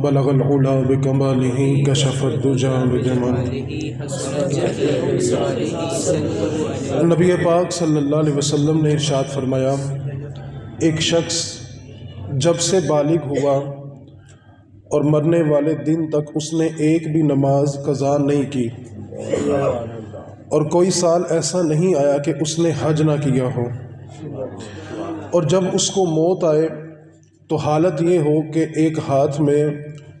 بلغ العلا بکمالہ کشف الدجی بجمالہ۔ نبی پاک صلی اللہ علیہ وسلم نے ارشاد فرمایا، ایک شخص جب سے بالغ ہوا اور مرنے والے دن تک اس نے ایک بھی نماز قضا نہیں کی، اور کوئی سال ایسا نہیں آیا کہ اس نے حج نہ کیا ہو، اور جب اس کو موت آئے تو حالت یہ ہو کہ ایک ہاتھ میں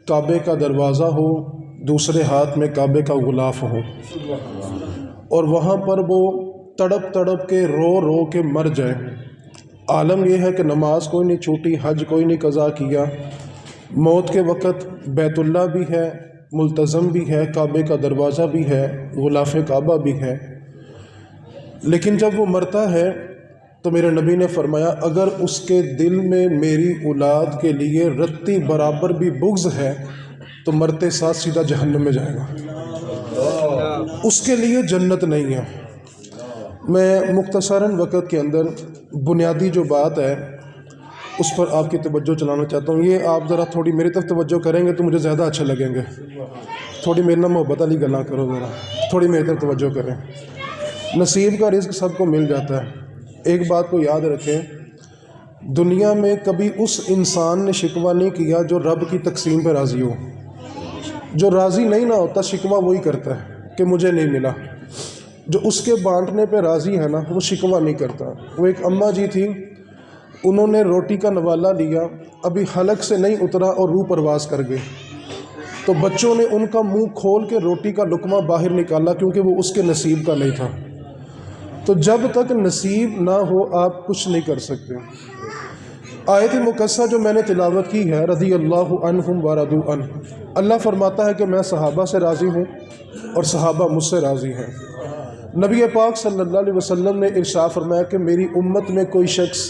کعبے کا دروازہ ہو، دوسرے ہاتھ میں کعبے کا غلاف ہو، اور وہاں پر وہ تڑپ تڑپ کے رو رو کے مر جائے۔ عالم یہ ہے کہ نماز کوئی نہیں چھوٹی، حج کوئی نہیں قضا کیا، موت کے وقت بیت اللہ بھی ہے، ملتزم بھی ہے، کعبے کا دروازہ بھی ہے، غلاف کعبہ بھی ہے، لیکن جب وہ مرتا ہے تو میرے نبی نے فرمایا اگر اس کے دل میں میری اولاد کے لیے رتی برابر بھی بغض ہے تو مرتے ساتھ سیدھا جہنم میں جائے گا، اس کے لیے جنت نہیں ہے۔ میں مختصراً وقت کے اندر بنیادی جو بات ہے اس پر آپ کی توجہ چلانا چاہتا ہوں۔ یہ آپ ذرا تھوڑی میری طرف توجہ کریں گے تو مجھے زیادہ اچھے لگیں گے۔ تھوڑی میرے نام محبت علی گلا کرو، ذرا تھوڑی میری طرف توجہ کریں۔ نصیب کا رزق سب کو مل جاتا ہے۔ ایک بات کو یاد رکھیں، دنیا میں کبھی اس انسان نے شکوہ نہیں کیا جو رب کی تقسیم پہ راضی ہو۔ جو راضی نہیں نہ ہوتا شکوہ وہی کرتا ہے کہ مجھے نہیں ملا۔ جو اس کے بانٹنے پہ راضی ہے نا وہ شکوہ نہیں کرتا۔ وہ ایک اماں جی تھی، انہوں نے روٹی کا نوالا لیا، ابھی حلق سے نہیں اترا اور روح پرواز کر گئے، تو بچوں نے ان کا منہ کھول کے روٹی کا لقمہ باہر نکالا کیونکہ وہ اس کے نصیب کا نہیں تھا۔ تو جب تک نصیب نہ ہو آپ کچھ نہیں کر سکتے۔ آیت مقدسہ جو میں نے تلاوت کی ہے، رضی اللہ عنہم ورضوا عنہ، اللہ فرماتا ہے کہ میں صحابہ سے راضی ہوں اور صحابہ مجھ سے راضی ہیں۔ نبی پاک صلی اللہ علیہ وسلم نے ارشاد فرمایا کہ میری امت میں کوئی شخص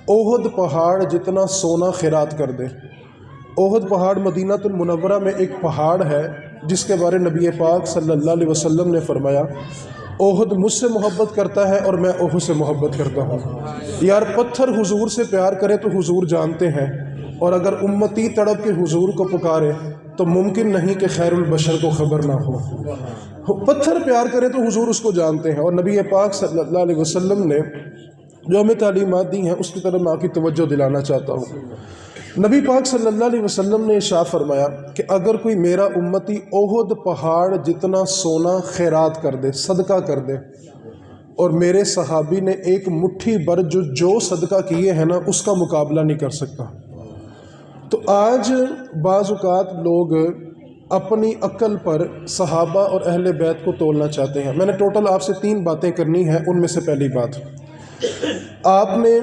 احد پہاڑ جتنا سونا خیرات کر دے۔ احد پہاڑ مدینہ المنورہ میں ایک پہاڑ ہے جس کے بارے نبی پاک صلی اللہ علیہ وسلم نے فرمایا احد مجھ سے محبت کرتا ہے اور میں احد سے محبت کرتا ہوں۔ یار پتھر حضور سے پیار کرے تو حضور جانتے ہیں، اور اگر امتی تڑپ کے حضور کو پکارے تو ممکن نہیں کہ خیر البشر کو خبر نہ ہو۔ پتھر پیار کرے تو حضور اس کو جانتے ہیں، اور نبی پاک صلی اللہ علیہ وسلم نے جو ہمیں تعلیمات دی ہیں اس کی طرف میں آپ کی توجہ دلانا چاہتا ہوں۔ نبی پاک صلی اللہ علیہ وسلم نے ارشاد فرمایا کہ اگر کوئی میرا امتی احد پہاڑ جتنا سونا خیرات کر دے، صدقہ کر دے، اور میرے صحابی نے ایک مٹھی بھر جو صدقہ کیے ہیں نا اس کا مقابلہ نہیں کر سکتا۔ تو آج بعض اوقات لوگ اپنی عقل پر صحابہ اور اہل بیت کو تولنا چاہتے ہیں۔ میں نے ٹوٹل آپ سے 3 باتیں کرنی ہیں، ان میں سے پہلی بات، آپ نے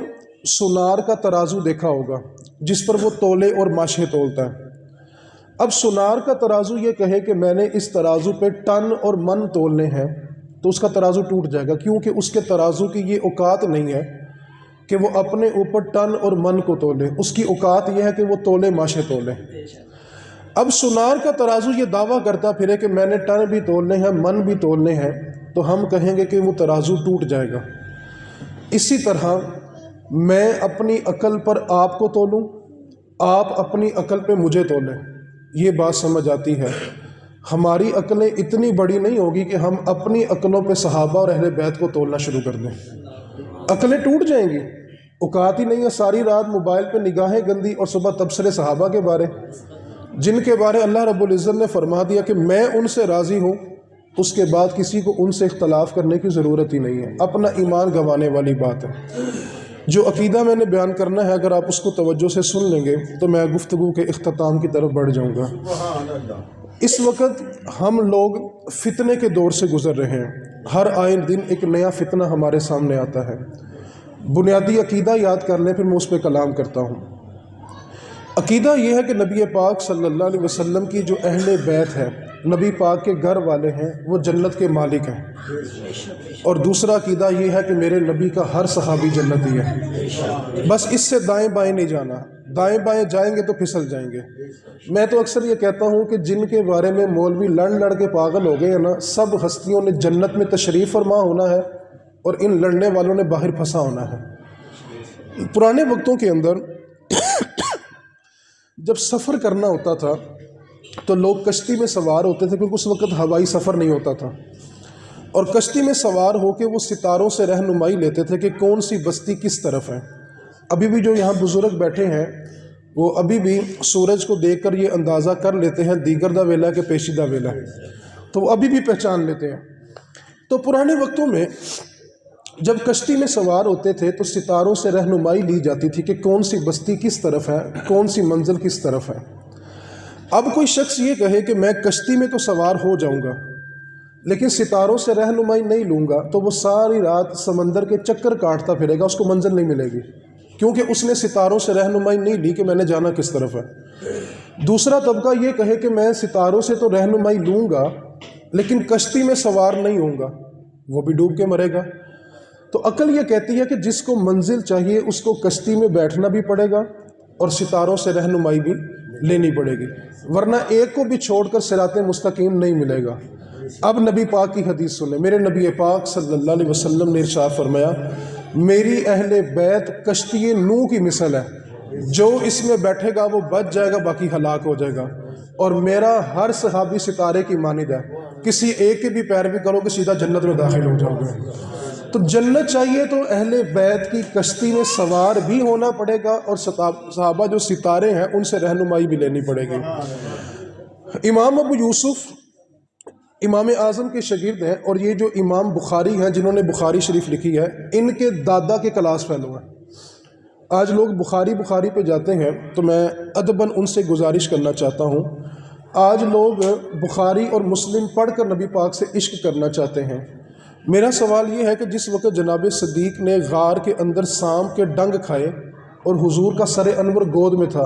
سونار کا ترازو دیکھا ہوگا جس پر وہ تولے اور ماشے تولتا ہے۔ اب سونار کا ترازو یہ کہے کہ میں نے اس ترازو پہ ٹن اور من تولنے ہیں تو اس کا ترازو ٹوٹ جائے گا، کیونکہ اس کے ترازو کی یہ اوقات نہیں ہے کہ وہ اپنے اوپر ٹن اور من کو تولے، اس کی اوقات یہ ہے کہ وہ تولے ماشے تولے۔ اب سونار کا ترازو یہ دعویٰ کرتا پھرے کہ میں نے ٹن بھی تولنے ہیں، من بھی تولنے ہیں، تو ہم کہیں گے کہ وہ ترازو ٹوٹ جائے گا۔ اسی طرح میں اپنی عقل پر آپ کو تولوں، آپ اپنی عقل پہ مجھے تولیں، یہ بات سمجھ آتی ہے۔ ہماری عقلیں اتنی بڑی نہیں ہوگی کہ ہم اپنی عقلوں پہ صحابہ اور اہل بیت کو تولنا شروع کر دیں، عقلیں ٹوٹ جائیں گی۔ اوقات ہی نہیں ہے، ساری رات موبائل پہ نگاہیں گندی اور صبح تبصرے صحابہ کے بارے، جن کے بارے اللہ رب العزت نے فرما دیا کہ میں ان سے راضی ہوں، اس کے بعد کسی کو ان سے اختلاف کرنے کی ضرورت ہی نہیں ہے۔ اپنا ایمان گنوانے والی بات ہے۔ جو عقیدہ میں نے بیان کرنا ہے اگر آپ اس کو توجہ سے سن لیں گے تو میں گفتگو کے اختتام کی طرف بڑھ جاؤں گا۔ اس وقت ہم لوگ فتنے کے دور سے گزر رہے ہیں، ہر آئے دن ایک نیا فتنہ ہمارے سامنے آتا ہے۔ بنیادی عقیدہ یاد کر لیں پھر میں اس پہ کلام کرتا ہوں۔ عقیدہ یہ ہے کہ نبی پاک صلی اللہ علیہ وسلم کی جو اہل بیت ہے، نبی پاک کے گھر والے ہیں، وہ جنت کے مالک ہیں، اور دوسرا عقیدہ یہ ہے کہ میرے نبی کا ہر صحابی جنتی ہے۔ بس اس سے دائیں بائیں نہیں جانا، دائیں بائیں جائیں گے تو پھسل جائیں گے۔ میں تو اکثر یہ کہتا ہوں کہ جن کے بارے میں مولوی لڑ کے پاگل ہو گئے ہیں نا، سب ہستیوں نے جنت میں تشریف فرما ہونا ہے اور ان لڑنے والوں نے باہر پھنسا ہونا ہے۔ پرانے وقتوں کے اندر جب سفر کرنا ہوتا تھا تو لوگ کشتی میں سوار ہوتے تھے، کیونکہ اس وقت ہوائی سفر نہیں ہوتا تھا، اور کشتی میں سوار ہو کے وہ ستاروں سے رہنمائی لیتے تھے کہ کون سی بستی کس طرف ہے۔ ابھی بھی جو یہاں بزرگ بیٹھے ہیں وہ ابھی بھی سورج کو دیکھ کر یہ اندازہ کر لیتے ہیں دیگر دا ویلا کہ پیشیدہ ویلا ہے، تو وہ ابھی بھی پہچان لیتے ہیں۔ تو پرانے وقتوں میں جب کشتی میں سوار ہوتے تھے تو ستاروں سے رہنمائی لی جاتی تھی کہ کون سی بستی کس طرف ہے، کون سی منزل کس طرف ہے۔ اب کوئی شخص یہ کہے کہ میں کشتی میں تو سوار ہو جاؤں گا لیکن ستاروں سے رہنمائی نہیں لوں گا، تو وہ ساری رات سمندر کے چکر کاٹتا پھرے گا، اس کو منزل نہیں ملے گی، کیونکہ اس نے ستاروں سے رہنمائی نہیں لی کہ میں نے جانا کس طرف ہے۔ دوسرا طبقہ یہ کہے کہ میں ستاروں سے تو رہنمائی لوں گا لیکن کشتی میں سوار نہیں ہوں گا، وہ بھی ڈوب کے مرے گا۔ تو عقل یہ کہتی ہے کہ جس کو منزل چاہیے اس کو کشتی میں بیٹھنا بھی پڑے گا اور ستاروں سے رہنمائی بھی لینی پڑے گی، ورنہ ایک کو بھی چھوڑ کر صراط مستقیم نہیں ملے گا۔ اب نبی پاک کی حدیث سنیں، میرے نبی پاک صلی اللہ علیہ وسلم نے ارشاد فرمایا، میری اہل بیت کشتی نوح کی مثل ہے، جو اس میں بیٹھے گا وہ بچ جائے گا، باقی ہلاک ہو جائے گا، اور میرا ہر صحابی ستارے کی مانند ہے، کسی ایک کی بھی پیروی کرو کہ سیدھا جنت میں داخل ہو جاؤ گے۔ تو جنت چاہیے تو اہل بیت کی کشتی میں سوار بھی ہونا پڑے گا، اور صحابہ جو ستارے ہیں ان سے رہنمائی بھی لینی پڑے گی۔ امام ابو یوسف امام اعظم کے شاگرد ہیں، اور یہ جو امام بخاری ہیں جنہوں نے بخاری شریف لکھی ہے، ان کے دادا کے کلاس فیلو ہیں۔ آج لوگ بخاری پہ جاتے ہیں تو میں ادباً ان سے گزارش کرنا چاہتا ہوں، آج لوگ بخاری اور مسلم پڑھ کر نبی پاک سے عشق کرنا چاہتے ہیں۔ میرا سوال یہ ہے کہ جس وقت جناب صدیق نے غار کے اندر سانپ کے ڈنگ کھائے اور حضور کا سر انور گود میں تھا،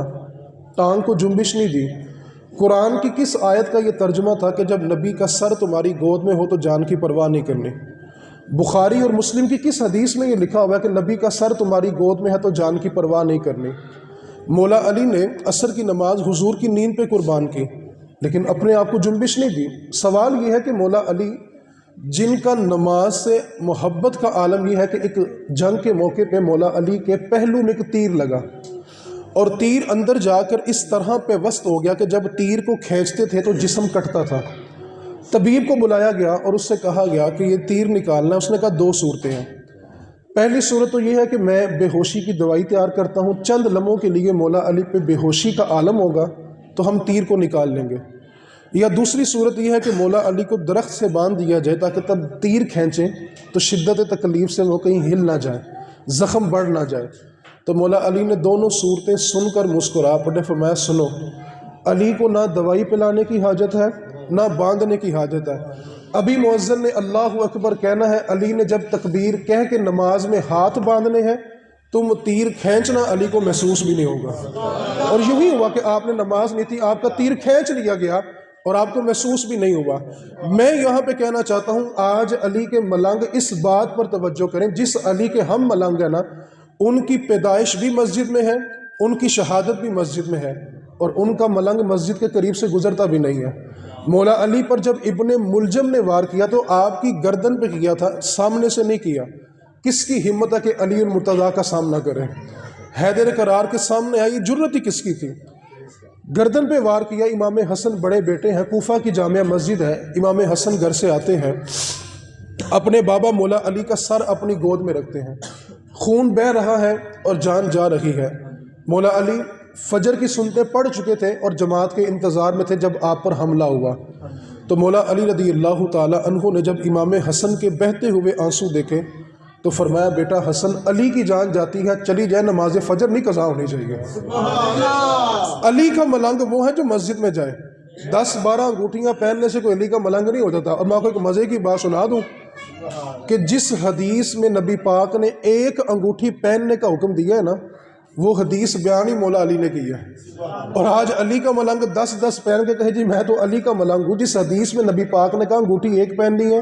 ٹانگ کو جنبش نہیں دی، قرآن کی کس آیت کا یہ ترجمہ تھا کہ جب نبی کا سر تمہاری گود میں ہو تو جان کی پرواہ نہیں کرنی؟ بخاری اور مسلم کی کس حدیث میں یہ لکھا ہوا ہے کہ نبی کا سر تمہاری گود میں ہے تو جان کی پرواہ نہیں کرنی؟ مولا علی نے عصر کی نماز حضور کی نیند پہ قربان کی لیکن اپنے آپ کو جنبش نہیں دی۔ سوال یہ ہے کہ مولا علی جن کا نماز سے محبت کا عالم یہ ہے کہ ایک جنگ کے موقع پہ مولا علی کے پہلو میں ایک تیر لگا اور تیر اندر جا کر اس طرح پہ وسط ہو گیا کہ جب تیر کو کھینچتے تھے تو جسم کٹتا تھا۔ طبیب کو بلایا گیا اور اس سے کہا گیا کہ یہ تیر نکالنا ہے۔ اس نے کہا دو صورتیں ہیں، پہلی صورت تو یہ ہے کہ میں بے ہوشی کی دوائی تیار کرتا ہوں، چند لمحوں کے لیے مولا علی پہ بے ہوشی کا عالم ہوگا تو ہم تیر کو نکال لیں گے، یا دوسری صورت یہ ہے کہ مولا علی کو درخت سے باندھ دیا جائے تاکہ تب تیر کھینچیں تو شدت تکلیف سے وہ کہیں ہل نہ جائے، زخم بڑھ نہ جائے۔ تو مولا علی نے دونوں صورتیں سن کر مسکرا پڑے، فرمایا سنو، علی کو نہ دوائی پلانے کی حاجت ہے نہ باندھنے کی حاجت ہے، ابھی مؤذن نے اللہ اکبر کہنا ہے، علی نے جب تکبیر کہہ کے نماز میں ہاتھ باندھنے ہیں، تم تیر کھینچنا علی کو محسوس بھی نہیں ہوگا۔ اور یوں ہی ہوا کہ آپ نے نماز نہیں تھی، آپ کا تیر کھینچ لیا گیا اور آپ کو محسوس بھی نہیں ہوا۔ میں یہاں پہ کہنا چاہتا ہوں، آج علی کے ملنگ اس بات پر توجہ کریں، جس علی کے ہم ملنگ ہیں نا، ان کی پیدائش بھی مسجد میں ہے، ان کی شہادت بھی مسجد میں ہے، اور ان کا ملنگ مسجد کے قریب سے گزرتا بھی نہیں ہے۔ مولا علی پر جب ابن ملجم نے وار کیا تو آپ کی گردن پہ کیا تھا، سامنے سے نہیں کیا۔ کس کی ہمت ہے کہ علی المرتضیٰ کا سامنا کرے؟ حیدر کرار کے سامنے آئی، جرت ہی کس کی تھی؟ گردن پہ وار کیا۔ امام حسن بڑے بیٹے ہیں، کوفہ کی جامع مسجد ہے، امام حسن گھر سے آتے ہیں، اپنے بابا مولا علی کا سر اپنی گود میں رکھتے ہیں، خون بہہ رہا ہے اور جان جا رہی ہے۔ مولا علی فجر کی سنتیں پڑھ چکے تھے اور جماعت کے انتظار میں تھے جب آپ پر حملہ ہوا۔ تو مولا علی رضی اللہ تعالی عنہ نے جب امام حسن کے بہتے ہوئے آنسو دیکھے تو فرمایا، بیٹا حسن، علی کی جان جاتی ہے، چلی جائے، نماز فجر نہیں قضا ہونی چاہیے۔ علی کا ملنگ وہ ہے جو مسجد میں جائے۔ 10-12 انگوٹھیاں پہننے سے کوئی علی کا ملنگ نہیں ہو جاتا۔ اور میں آپ کو ایک مزے کی بات سنا دوں کہ جس حدیث میں نبی پاک نے ایک انگوٹھی پہننے کا حکم دیا ہے نا، وہ حدیث بیان ہی مولا علی نے کی ہے۔ اور آج علی کا ملنگ 10 پہن کے کہے جی میں تو علی کا ملنگ ہوں۔ جس حدیث میں نبی پاک نے کہا انگوٹھی ایک پہننی ہے،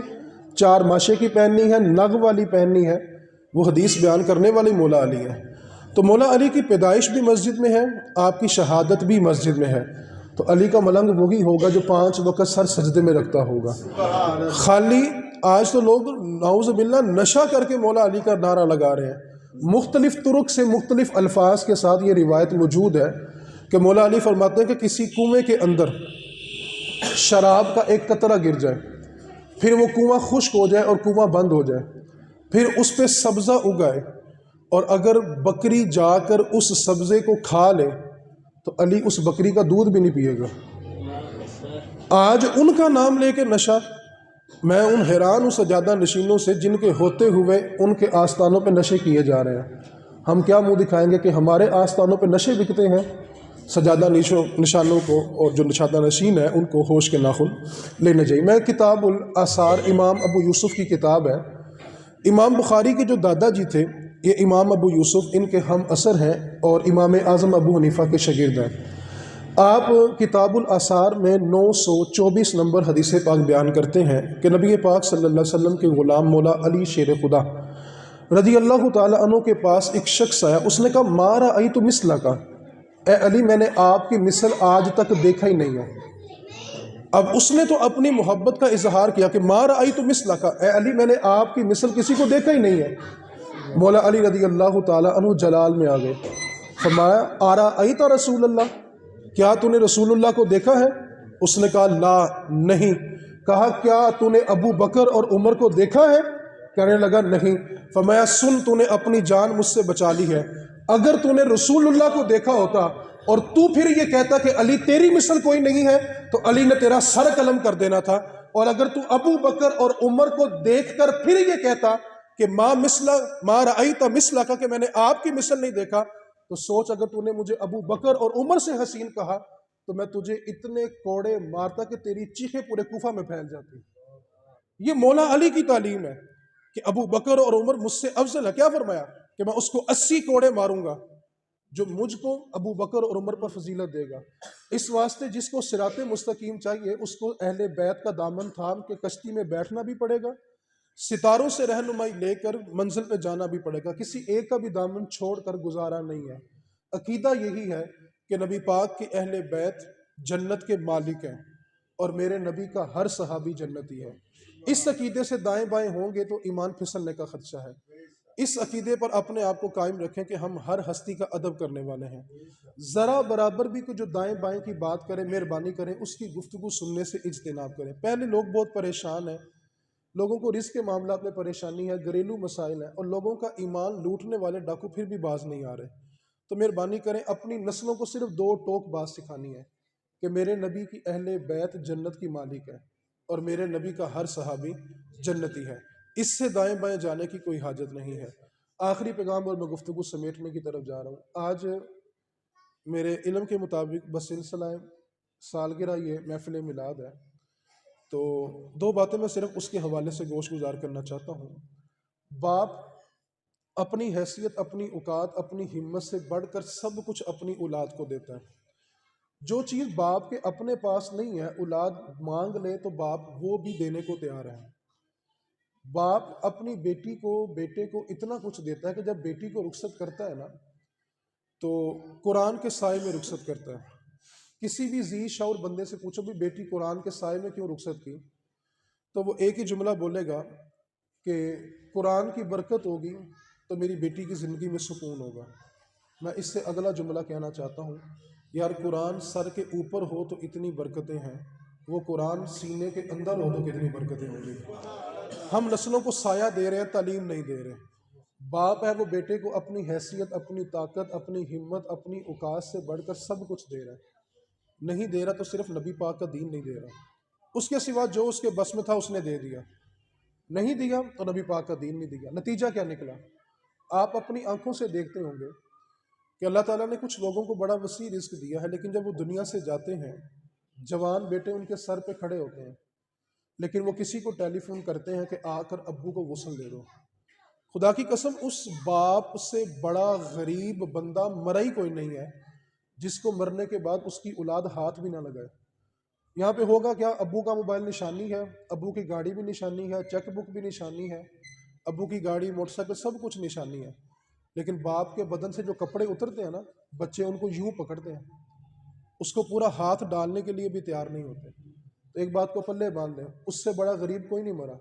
4 ماشے کی پہننی ہے، نگ والی پہننی ہے، وہ حدیث بیان کرنے والی مولا علی ہے۔ تو مولا علی کی پیدائش بھی مسجد میں ہے، آپ کی شہادت بھی مسجد میں ہے۔ تو علی کا ملنگ وہی ہوگا جو 5 وقت سر سجدے میں رکھتا ہوگا۔ خالی آج تو لوگ نعوذ باللہ نشہ کر کے مولا علی کا نعرہ لگا رہے ہیں۔ مختلف طرق سے مختلف الفاظ کے ساتھ یہ روایت موجود ہے کہ مولا علی فرماتے ہیں کہ کسی کنویں کے اندر شراب کا ایک قطرہ گر جائے، پھر وہ کنواں خشک ہو جائے اور کنواں بند ہو جائے، پھر اس پہ سبزہ اگائے، اور اگر بکری جا کر اس سبزے کو کھا لے تو علی اس بکری کا دودھ بھی نہیں پیے گا۔ آج ان کا نام لے کے نشہ، میں ان حیران ہوں سجادہ نشینوں سے جن کے ہوتے ہوئے ان کے آستانوں پہ نشے کیے جا رہے ہیں۔ ہم کیا منہ دکھائیں گے کہ ہمارے آستانوں پہ نشے بکتے ہیں؟ سجادہ نشانوں کو اور جو نشادہ نشین ہے ان کو ہوش کے ناخن لینے چاہیے۔ میں کتاب الآثار امام ابو یوسف کی کتاب ہے، امام بخاری کے جو دادا جی تھے یہ امام ابو یوسف ان کے ہم عصر ہیں اور امام اعظم ابو حنیفہ کے شاگرد ہیں۔ آپ کتاب الآثار میں 924 نمبر حدیث پاک بیان کرتے ہیں کہ نبی پاک صلی اللہ علیہ وسلم کے غلام مولا علی شیر خدا رضی اللہ تعالیٰ عنہ کے پاس ایک شخص آیا، اس نے کہا ما رأیت مثلک، اے علی میں نے آپ کی مثل آج تک دیکھا ہی نہیں ہے۔ اب اس نے تو اپنی محبت کا اظہار کیا کہ ما رأیت مثلک، اے علی میں نے آپ کی مثل کسی کو دیکھا ہی نہیں ہے۔ مولا علی رضی اللہ تعالیٰ عنہ جلال میں آ گئے، فرمایا آرأیت رسول اللہ، کیا تو نے رسول اللہ کو دیکھا ہے؟ اس نے کہا لا، نہیں۔ کہا کیا تو نے ابو بکر اور عمر کو دیکھا ہے؟ کہنے لگا نہیں۔ فرمایا سن، تو نے اپنی جان مجھ سے بچا لی ہے، اگر تو نے رسول اللہ کو دیکھا ہوتا اور تو پھر یہ کہتا کہ علی تیری مثل کوئی نہیں ہے تو علی نے تیرا سر قلم کر دینا تھا، اور اگر تو ابو بکر اور عمر کو دیکھ کر پھر یہ کہتا کہ ما رأیت مثلک، کہ میں نے آپ کی مثل نہیں دیکھا، تو سوچ اگر تو نے مجھے ابو بکر اور عمر سے حسین کہا تو میں تجھے اتنے کوڑے مارتا کہ تیری چیخیں پورے کوفہ میں پھیل جاتی۔ یہ مولا علی کی تعلیم ہے کہ ابو بکر اور عمر مجھ سے افضل ہے۔ کیا فرمایا کہ میں اس کو 80 کوڑے ماروں گا جو مجھ کو ابو بکر اور عمر پر فضیلت دے گا۔ اس واسطے جس کو صراط مستقیم چاہیے اس کو اہل بیت کا دامن تھام کے کشتی میں بیٹھنا بھی پڑے گا، ستاروں سے رہنمائی لے کر منزل پہ جانا بھی پڑے گا، کسی ایک کا بھی دامن چھوڑ کر گزارا نہیں ہے۔ عقیدہ یہی ہے کہ نبی پاک کے اہل بیت جنت کے مالک ہیں اور میرے نبی کا ہر صحابی جنتی ہے۔ اس عقیدے سے دائیں بائیں ہوں گے تو ایمان پھسلنے کا خدشہ ہے۔ اس عقیدے پر اپنے آپ کو قائم رکھیں کہ ہم ہر ہستی کا ادب کرنے والے ہیں۔ ذرا برابر بھی کوئی جو دائیں بائیں کی بات کرے مہربانی کریں اس کی گفتگو سننے سے اجتناب کریں۔ پہلے لوگ بہت پریشان ہیں، لوگوں کو رزق کے معاملات میں پریشانی ہے، گھریلو مسائل ہیں، اور لوگوں کا ایمان لوٹنے والے ڈاکو پھر بھی باز نہیں آ رہے۔ تو مہربانی کریں اپنی نسلوں کو صرف 2 ٹوک بات سکھانی ہے کہ میرے نبی کی اہل بیت جنت کی مالک ہے اور میرے نبی کا ہر صحابی جنتی ہے۔ اس سے دائیں بائیں جانے کی کوئی حاجت نہیں ہے۔ آخری پیغام اور میں گفتگو سمیٹنے کی طرف جا رہا ہوں۔ آج میرے علم کے مطابق بسلسلہ سالگرہ یہ محفل میلاد ہے، تو 2 باتیں میں صرف اس کے حوالے سے گوش گزار کرنا چاہتا ہوں۔ باپ اپنی حیثیت، اپنی اوقات، اپنی ہمت سے بڑھ کر سب کچھ اپنی اولاد کو دیتا ہے۔ جو چیز باپ کے اپنے پاس نہیں ہے اولاد مانگ لے تو باپ وہ بھی دینے کو تیار ہے۔ باپ اپنی بیٹی کو بیٹے کو اتنا کچھ دیتا ہے کہ جب بیٹی کو رخصت کرتا ہے نا تو قرآن کے سائے میں رخصت کرتا ہے۔ کسی بھی ذی شعور بندے سے پوچھو بھی بیٹی قرآن کے سائے میں کیوں رخصت کی، تو وہ ایک ہی جملہ بولے گا کہ قرآن کی برکت ہوگی تو میری بیٹی کی زندگی میں سکون ہوگا۔ میں اس سے اگلا جملہ کہنا چاہتا ہوں، یار قرآن سر کے اوپر ہو تو اتنی برکتیں ہیں، وہ قرآن سینے کے اندر ہو تو کتنی برکتیں ہوں گی۔ ہم نسلوں کو سایہ دے رہے ہیں، تعلیم نہیں دے رہے۔ باپ ہے وہ بیٹے کو اپنی حیثیت، اپنی طاقت، اپنی ہمت، اپنی اوقات سے بڑھ کر سب کچھ دے رہا ہے۔ نہیں دے رہا تو صرف نبی پاک کا دین نہیں دے رہا، اس کے سوا جو اس کے بس میں تھا اس نے دے دیا۔ نہیں دیا تو نبی پاک کا دین نہیں دیا۔ نتیجہ کیا نکلا؟ آپ اپنی آنکھوں سے دیکھتے ہوں گے کہ اللہ تعالیٰ نے کچھ لوگوں کو بڑا وسیع رزق دیا ہے، لیکن جب وہ دنیا سے جاتے ہیں جوان بیٹے ان کے سر پہ کھڑے ہوتے ہیں، لیکن وہ کسی کو ٹیلی فون کرتے ہیں کہ آ کر ابو کو غسل دے دو۔ خدا کی قسم اس باپ سے بڑا غریب بندہ مرا ہی کوئی نہیں ہے جس کو مرنے کے بعد اس کی اولاد ہاتھ بھی نہ لگائے۔ یہاں پہ ہوگا کیا؟ ابو کا موبائل نشانی ہے، ابو کی گاڑی بھی نشانی ہے، چیک بک بھی نشانی ہے، ابو کی گاڑی موٹر سائیکل سب کچھ نشانی ہے، لیکن باپ کے بدن سے جو کپڑے اترتے ہیں نا بچے ان کو یوں پکڑتے ہیں، اس کو پورا ہاتھ ڈالنے کے لیے بھی تیار نہیں ہوتے۔ تو ایک بات کو پلے باندھ لیں، اس سے بڑا غریب کوئی نہیں مرا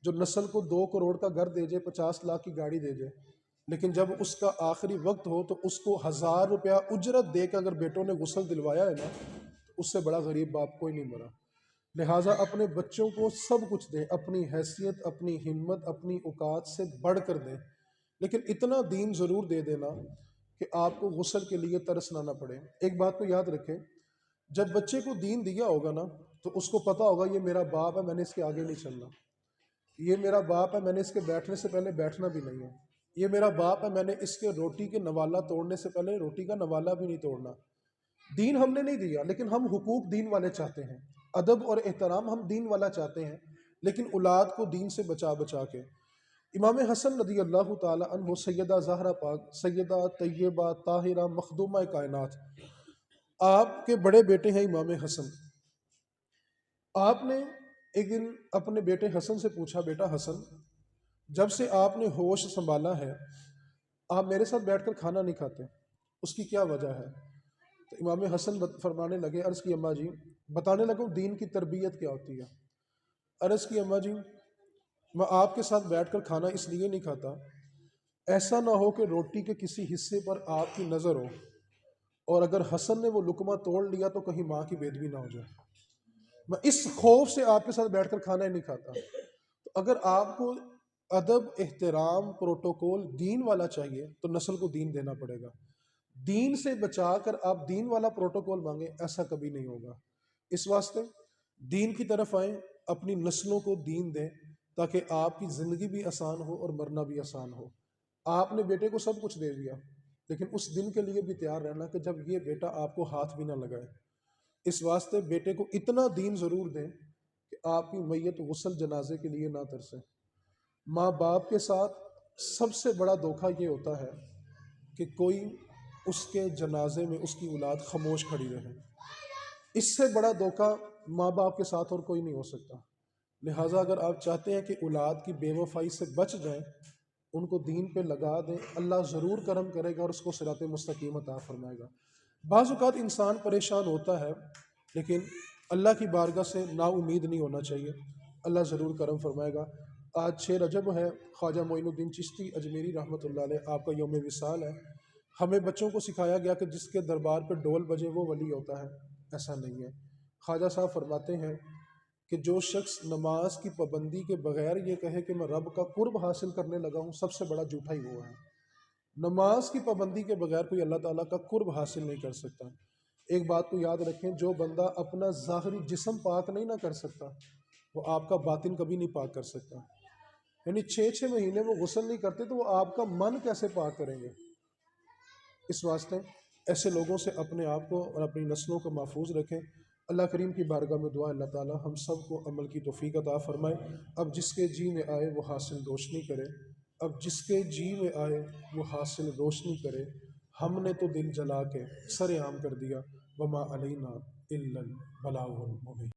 جو نسل کو 2 کروڑ کا گھر دے جائے، 50 لاکھ کی گاڑی دے جائے، لیکن جب اس کا آخری وقت ہو تو اس کو 1000 روپیہ اجرت دے کے اگر بیٹوں نے غسل دلوایا ہے نا، اس سے بڑا غریب باپ کوئی نہیں مرا۔ لہٰذا اپنے بچوں کو سب کچھ دیں، اپنی حیثیت، اپنی ہمت، اپنی اوقات سے بڑھ کر دیں، لیکن اتنا دین ضرور دے دینا کہ آپ کو غسل کے لیے ترسنا نہ پڑے۔ ایک بات کو یاد رکھیں، جب بچے کو دین دیا ہوگا نا تو اس کو پتہ ہوگا یہ میرا باپ ہے، میں نے اس کے آگے نہیں چلنا، یہ میرا باپ ہے، میں نے اس کے بیٹھنے سے پہلے بیٹھنا بھی نہیں ہے، یہ میرا باپ ہے، میں نے اس کے روٹی کے نوالا توڑنے سے پہلے روٹی کا نوالا بھی نہیں توڑنا۔ دین ہم نے نہیں دیا لیکن ہم حقوق دین والے چاہتے ہیں، ادب اور احترام ہم دین والا چاہتے ہیں، لیکن اولاد کو دین سے بچا بچا کے۔ امام حسن رضی اللہ تعالی عنہ سیدہ زہرا پاک، سیدہ طیبہ طاہرہ مخدومہ کائنات، آپ کے بڑے بیٹے ہیں امام حسن۔ آپ نے ایک دن اپنے بیٹے حسن سے پوچھا، بیٹا حسن، جب سے آپ نے ہوش سنبھالا ہے آپ میرے ساتھ بیٹھ کر کھانا نہیں کھاتے، اس کی کیا وجہ ہے؟ تو امام حسن فرمانے لگے، عرض کی اماں جی، بتانے لگوں دین کی تربیت کیا ہوتی ہے۔ عرض کی اماں جی، میں آپ کے ساتھ بیٹھ کر کھانا اس لیے نہیں کھاتا، ایسا نہ ہو کہ روٹی کے کسی حصے پر آپ کی نظر ہو اور اگر حسن نے وہ لقمہ توڑ لیا تو کہیں ماں کی بے ادبی نہ ہو جائے، میں اس خوف سے آپ کے ساتھ بیٹھ کر کھانا ہی نہیں کھاتا۔ تو اگر آپ کو ادب، احترام، پروٹوکول دین والا چاہیے تو نسل کو دین دینا پڑے گا۔ دین سے بچا کر آپ دین والا پروٹوکول مانگیں، ایسا کبھی نہیں ہوگا۔ اس واسطے دین کی طرف آئیں، اپنی نسلوں کو دین دیں تاکہ آپ کی زندگی بھی آسان ہو اور مرنا بھی آسان ہو۔ آپ نے بیٹے کو سب کچھ دے دیا لیکن اس دن کے لیے بھی تیار رہنا کہ جب یہ بیٹا آپ کو ہاتھ بھی نہ لگائے۔ اس واسطے بیٹے کو اتنا دین ضرور دیں کہ آپ کی میت غسل جنازے کے لیے نہ ترسے۔ ماں باپ کے ساتھ سب سے بڑا دھوکہ یہ ہوتا ہے کہ کوئی اس کے جنازے میں اس کی اولاد خاموش کھڑی رہے، اس سے بڑا دھوکہ ماں باپ کے ساتھ اور کوئی نہیں ہو سکتا۔ لہٰذا اگر آپ چاہتے ہیں کہ اولاد کی بے وفائی سے بچ جائیں، ان کو دین پہ لگا دیں، اللہ ضرور کرم کرے گا اور اس کو صراط مستقیم عطا فرمائے گا۔ بعض اوقات انسان پریشان ہوتا ہے لیکن اللہ کی بارگاہ سے نا امید نہیں ہونا چاہیے، اللہ ضرور کرم فرمائے گا۔ آج 6 رجب ہے، خواجہ معین الدین چشتی اجمیری رحمۃ اللہ علیہ آپ کا یوم وصال ہے۔ ہمیں بچوں کو سکھایا گیا کہ جس کے دربار پہ ڈول بجے وہ ولی ہوتا ہے، ایسا نہیں ہے۔ خواجہ صاحب فرماتے ہیں کہ جو شخص نماز کی پابندی کے بغیر یہ کہے کہ میں رب کا قرب حاصل کرنے لگا ہوں، سب سے بڑا جھوٹا ہی وہ ہے۔ نماز کی پابندی کے بغیر کوئی اللہ تعالیٰ کا قرب حاصل نہیں کر سکتا۔ ایک بات کو یاد رکھیں، جو بندہ اپنا ظاہری جسم پاک نہیں نہ کر سکتا وہ آپ کا باطن کبھی نہیں پاک کر سکتا۔ یعنی 6 مہینے وہ غسل نہیں کرتے تو وہ آپ کا من کیسے پاک کریں گے؟ اس واسطے ایسے لوگوں سے اپنے آپ کو اور اپنی نسلوں کو محفوظ رکھیں۔ اللہ کریم کی بارگاہ میں دعا اللہ تعالیٰ ہم سب کو عمل کی توفیق عطا فرمائے۔ اب جس کے جی میں آئے وہ حاصل روشنی کرے، اب جس کے جی میں آئے وہ حاصل روشنی کرے۔ ہم نے تو دل جلا کے سر عام کر دیا، وما علینا الا البلاغ المبین۔